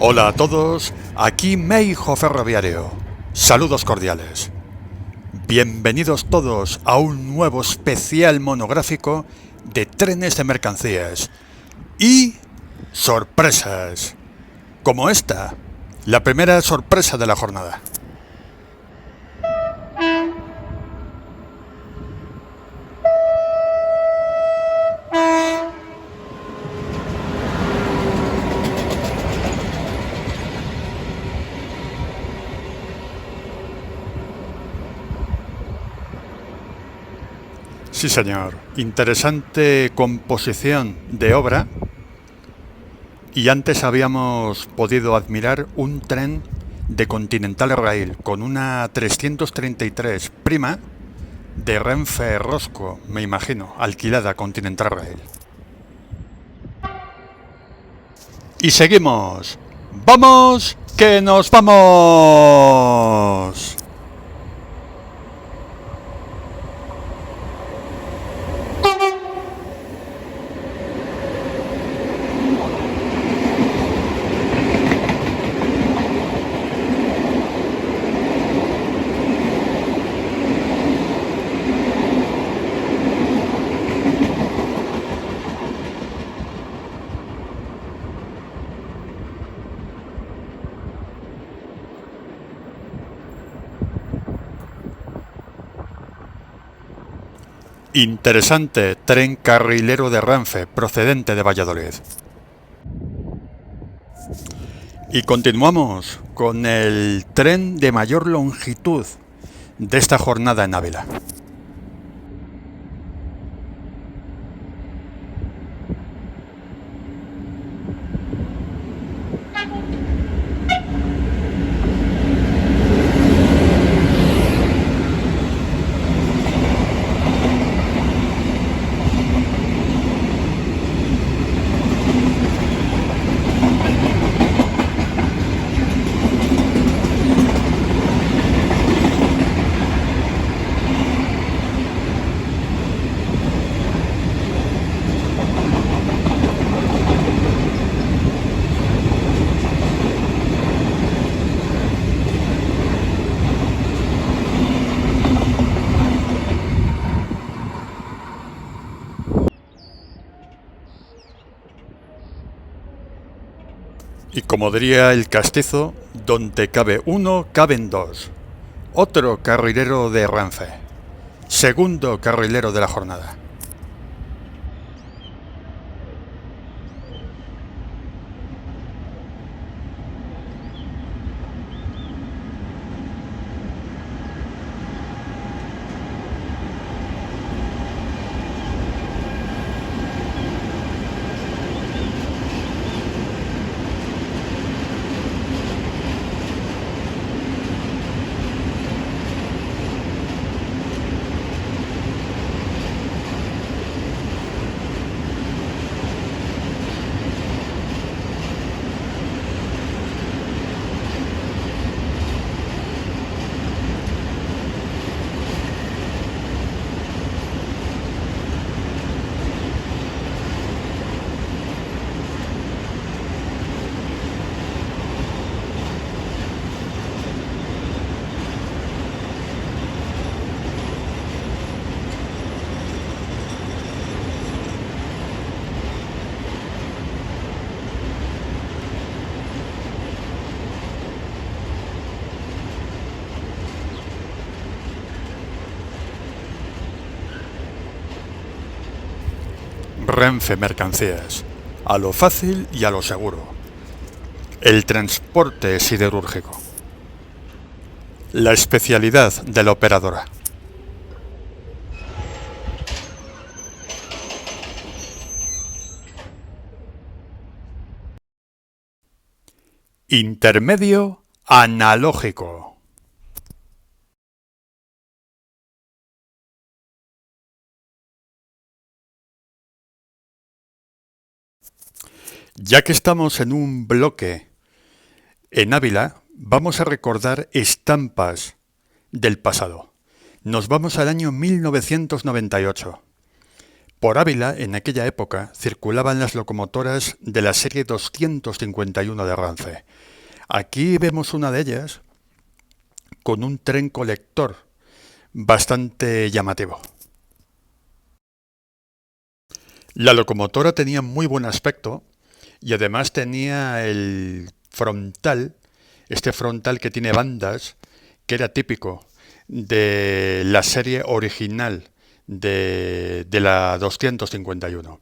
Hola a todos, aquí Meijo Ferroviario. Saludos cordiales. Bienvenidos todos a un nuevo especial monográfico de trenes de mercancías y sorpresas, como esta, la primera sorpresa de la jornada. Sí, señor, interesante composición de obra. Y antes habíamos podido admirar un tren de Continental Rail con una 333 prima de Renfe Rosco, me imagino, alquilada a Continental Rail. Y seguimos. ¡Vamos! ¡Que nos vamos! Interesante tren carrilero de Renfe procedente de Valladolid. Y continuamos con el tren de mayor longitud de esta jornada en Ávila. Y como diría el castizo, donde cabe uno, caben dos. Otro carrilero de Renfe. Segundo carrilero de la jornada. Renfe Mercancías. A lo fácil y a lo seguro. El transporte siderúrgico. La especialidad de la operadora. Intermedio analógico. Ya que estamos en un bloque en Ávila, vamos a recordar estampas del pasado. Nos vamos al año 1998. Por Ávila, en aquella época, circulaban las locomotoras de la serie 251 de Renfe. Aquí vemos una de ellas con un tren colector bastante llamativo. La locomotora tenía muy buen aspecto y además tenía el frontal, este frontal que tiene bandas, que era típico de la serie original de la 251.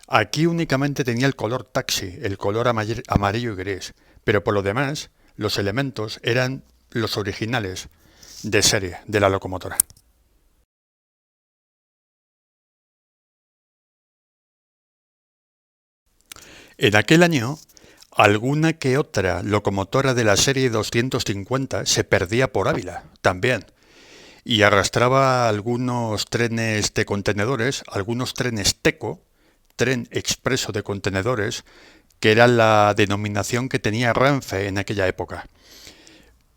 Aquí únicamente tenía el color taxi, el color amarillo y gris, pero por lo demás los elementos eran los originales de serie de la locomotora. En aquel año, alguna que otra locomotora de la serie 250 se perdía por Ávila también y arrastraba algunos trenes de contenedores, algunos trenes TECO, tren expreso de contenedores, que era la denominación que tenía Renfe en aquella época.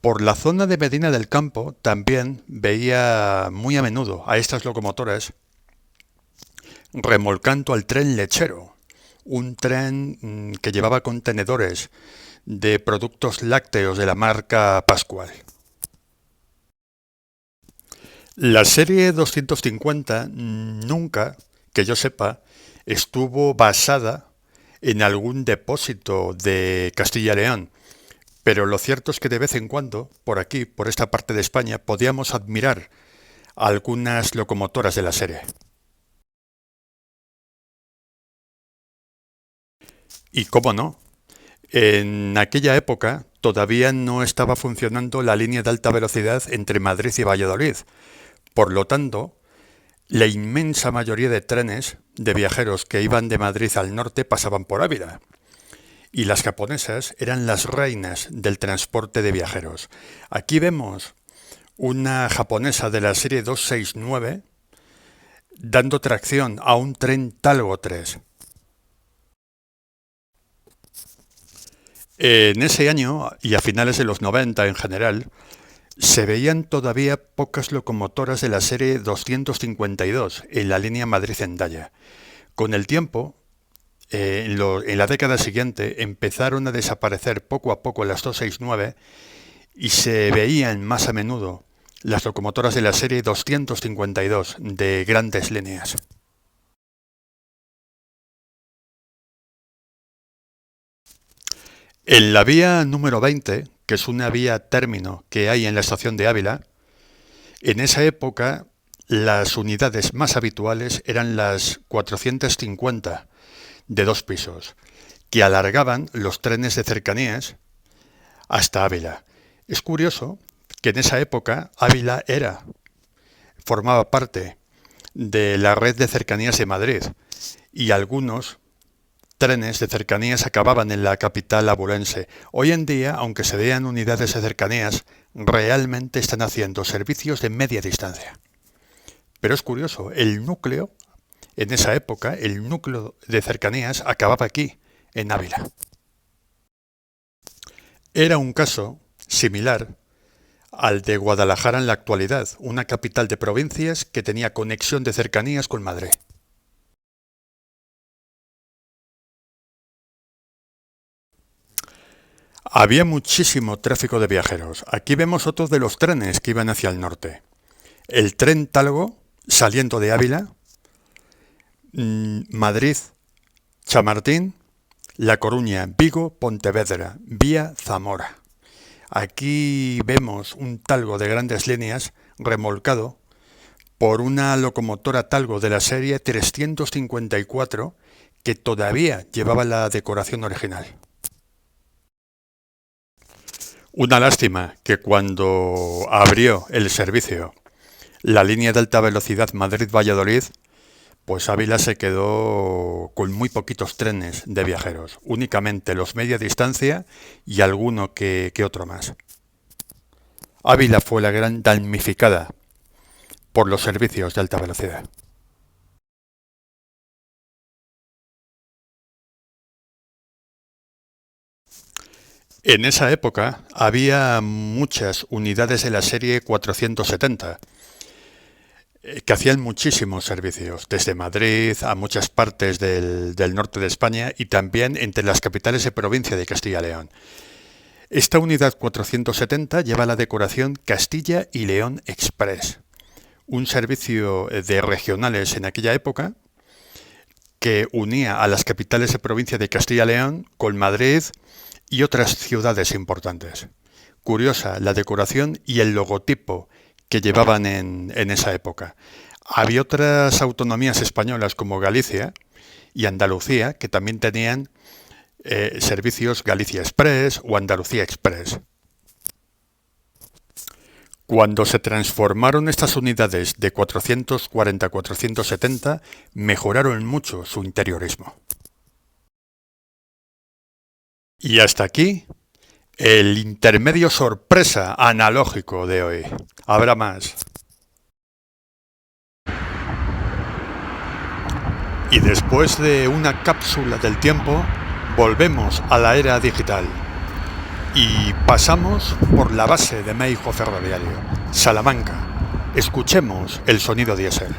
Por la zona de Medina del Campo también veía muy a menudo a estas locomotoras remolcando al tren lechero, un tren que llevaba contenedores de productos lácteos de la marca Pascual. La serie 250 nunca, que yo sepa, estuvo basada en algún depósito de Castilla y León, pero lo cierto es que de vez en cuando, por aquí, por esta parte de España, podíamos admirar algunas locomotoras de la serie. Y cómo no, en aquella época todavía no estaba funcionando la línea de alta velocidad entre Madrid y Valladolid. Por lo tanto, la inmensa mayoría de trenes de viajeros que iban de Madrid al norte pasaban por Ávila. Y las japonesas eran las reinas del transporte de viajeros. Aquí vemos una japonesa de la serie 269 dando tracción a un tren Talgo 3. En ese año, y a finales de los 90 en general, se veían todavía pocas locomotoras de la serie 252 en la línea Madrid-Hendaya. Con el tiempo, en la década siguiente, empezaron a desaparecer poco a poco las 269 y se veían más a menudo las locomotoras de la serie 252 de grandes líneas. En la vía número 20, que es una vía término que hay en la estación de Ávila, en esa época las unidades más habituales eran las 450 de 2 pisos, que alargaban los trenes de cercanías hasta Ávila. Es curioso que en esa época Ávila formaba parte de la red de cercanías de Madrid y algunos trenes de cercanías acababan en la capital abulense. Hoy en día, aunque se vean unidades de cercanías, realmente están haciendo servicios de media distancia. Pero es curioso, el núcleo, en esa época, el núcleo de cercanías acababa aquí, en Ávila. Era un caso similar al de Guadalajara en la actualidad, una capital de provincias que tenía conexión de cercanías con Madrid. Había muchísimo tráfico de viajeros. Aquí vemos otros de los trenes que iban hacia el norte. El tren Talgo, saliendo de Ávila, Madrid, Chamartín, La Coruña, Vigo, Pontevedra, vía Zamora. Aquí vemos un Talgo de grandes líneas remolcado por una locomotora Talgo de la serie 354 que todavía llevaba la decoración original. Una lástima que cuando abrió el servicio la línea de alta velocidad Madrid-Valladolid, pues Ávila se quedó con muy poquitos trenes de viajeros, únicamente los media distancia y alguno que otro más. Ávila fue la gran damnificada por los servicios de alta velocidad. En esa época había muchas unidades de la serie 470. que hacían muchísimos servicios, desde Madrid a muchas partes del norte de España y también entre las capitales de provincia de Castilla y León. Esta unidad 470 lleva la decoración Castilla y León Express, un servicio de regionales en aquella época que unía a las capitales de provincia de Castilla y León con Madrid y otras ciudades importantes. Curiosa la decoración y el logotipo que llevaban en esa época. Había otras autonomías españolas como Galicia y Andalucía que también tenían servicios Galicia Express o Andalucía Express. Cuando se transformaron estas unidades de 440 a 470, mejoraron mucho su interiorismo. Y hasta aquí el intermedio sorpresa analógico de hoy. Habrá más. Y después de una cápsula del tiempo, volvemos a la era digital. Y pasamos por la base de Meijo Ferroviario, Salamanca. Escuchemos el sonido diésel.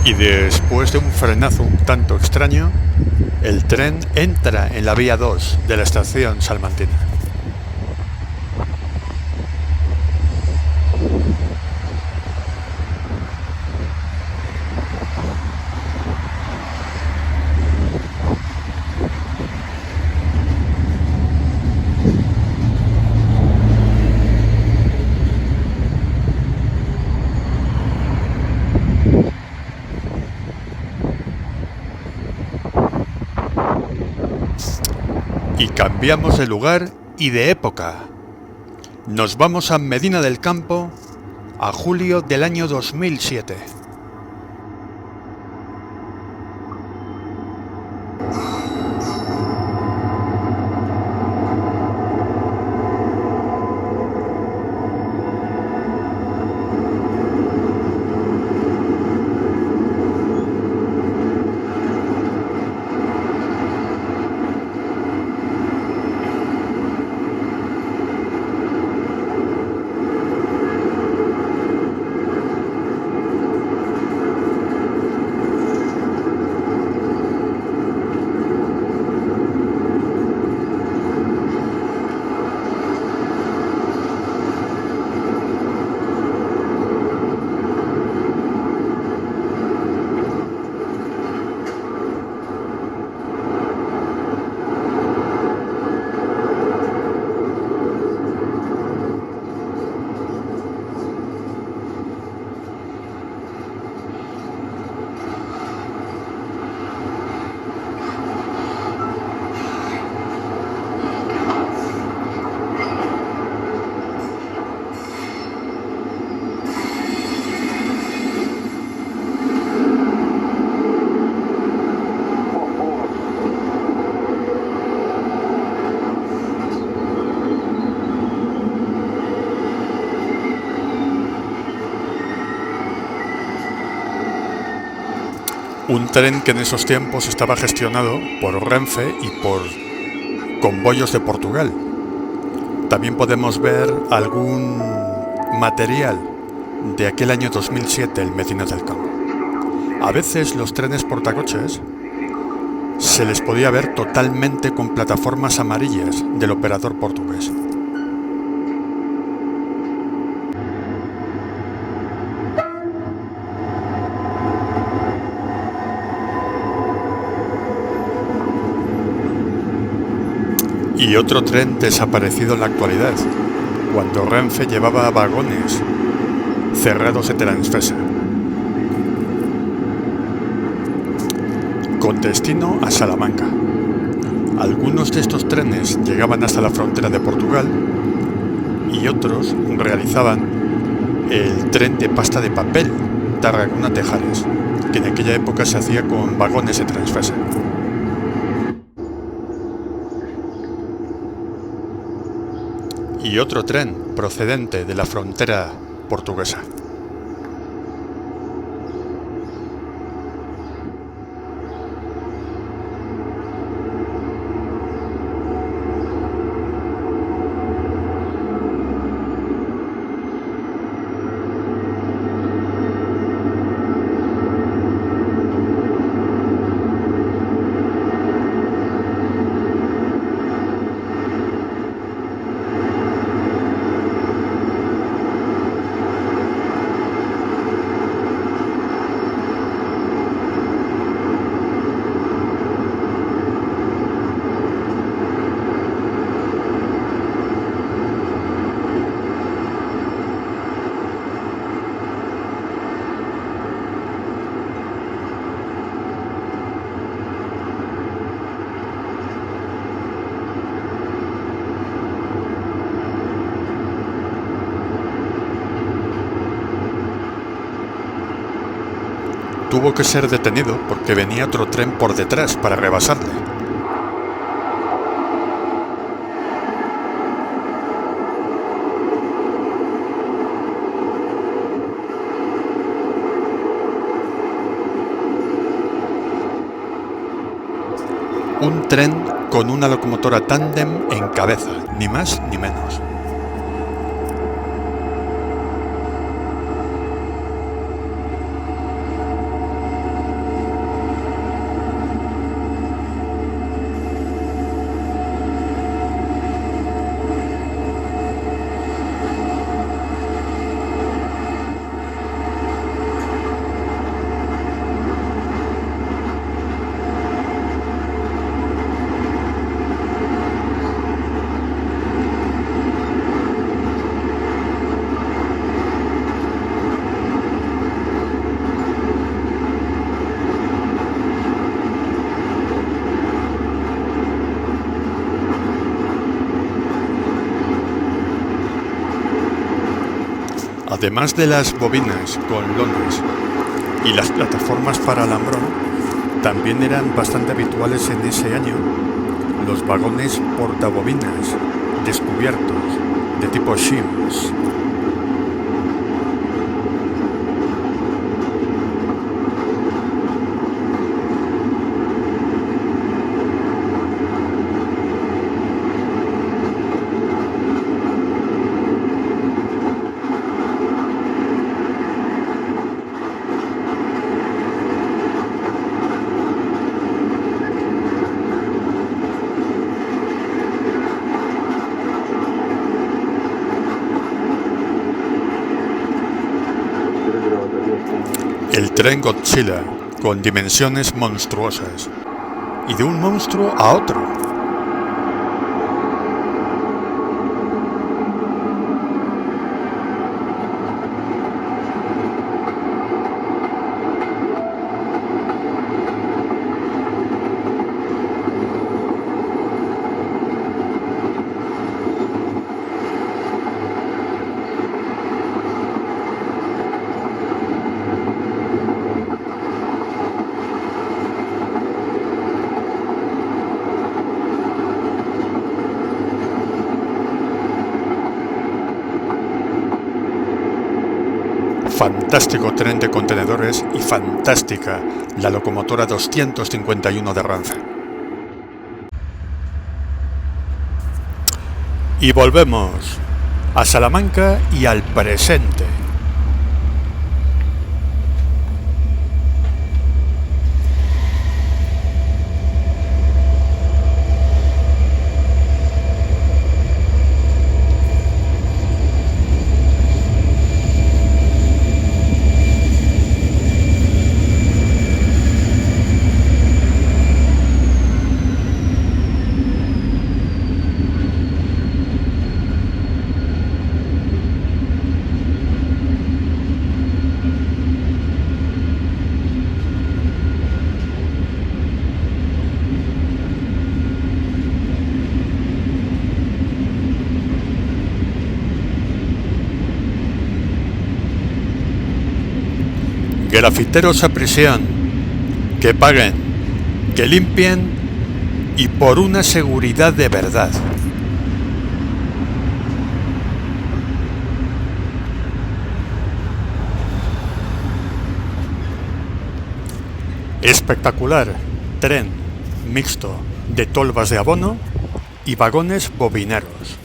Y después de un frenazo un tanto extraño, el tren entra en la vía 2 de la estación salmantina. Y cambiamos de lugar y de época. Nos vamos a Medina del Campo a julio del año 2007. Un tren que en esos tiempos estaba gestionado por Renfe y por Comboios de Portugal. También podemos ver algún material de aquel año 2007 en Medina del Campo. A veces los trenes portacoches se les podía ver totalmente con plataformas amarillas del operador portugués. Y otro tren desaparecido en la actualidad, cuando Renfe llevaba vagones cerrados de Transfesa, con destino a Salamanca. Algunos de estos trenes llegaban hasta la frontera de Portugal y otros realizaban el tren de pasta de papel Tarragona-Tejares, que en aquella época se hacía con vagones de Transfesa. Y otro tren procedente de la frontera portuguesa. Tuvo que ser detenido porque venía otro tren por detrás para rebasarle. Un tren con una locomotora tándem en cabeza, ni más ni menos. Además de las bobinas con lonas y las plataformas para alambrón, también eran bastante habituales en ese año los vagones portabobinas descubiertos de tipo shims. El tren Godzilla, con dimensiones monstruosas, y de un monstruo a otro. Fantástico tren de contenedores y fantástica la locomotora 251 de Renfe. Y volvemos a Salamanca y al presente. Grafiteros a prisión, que paguen, que limpien y por una seguridad de verdad. Espectacular tren mixto de tolvas de abono y vagones bobineros.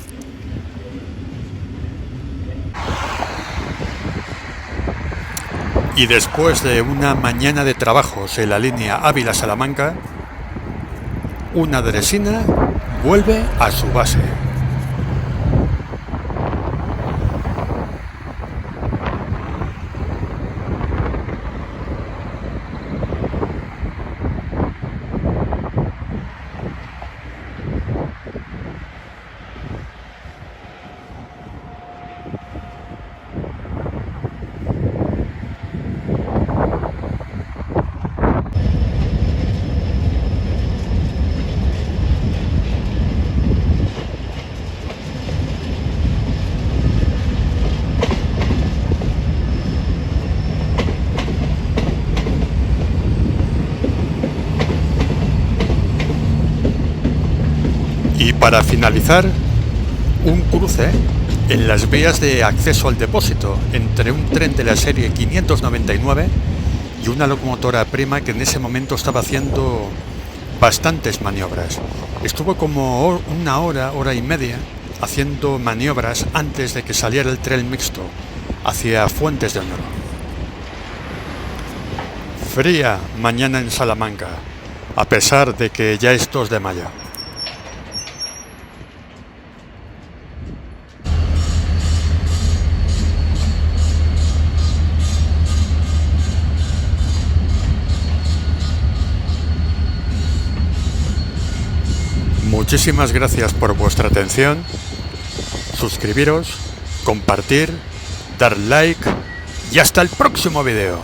Y después de una mañana de trabajos en la línea Ávila-Salamanca, una dresina vuelve a su base. Y para finalizar, un cruce en las vías de acceso al depósito entre un tren de la serie 599 y una locomotora prima que en ese momento estaba haciendo bastantes maniobras. Estuvo como una hora y media haciendo maniobras antes de que saliera el tren mixto hacia Fuentes de Honor. Fría mañana en Salamanca, a pesar de que ya es 2 de mayo. Muchísimas gracias por vuestra atención, suscribiros, compartir, dar like y hasta el próximo video.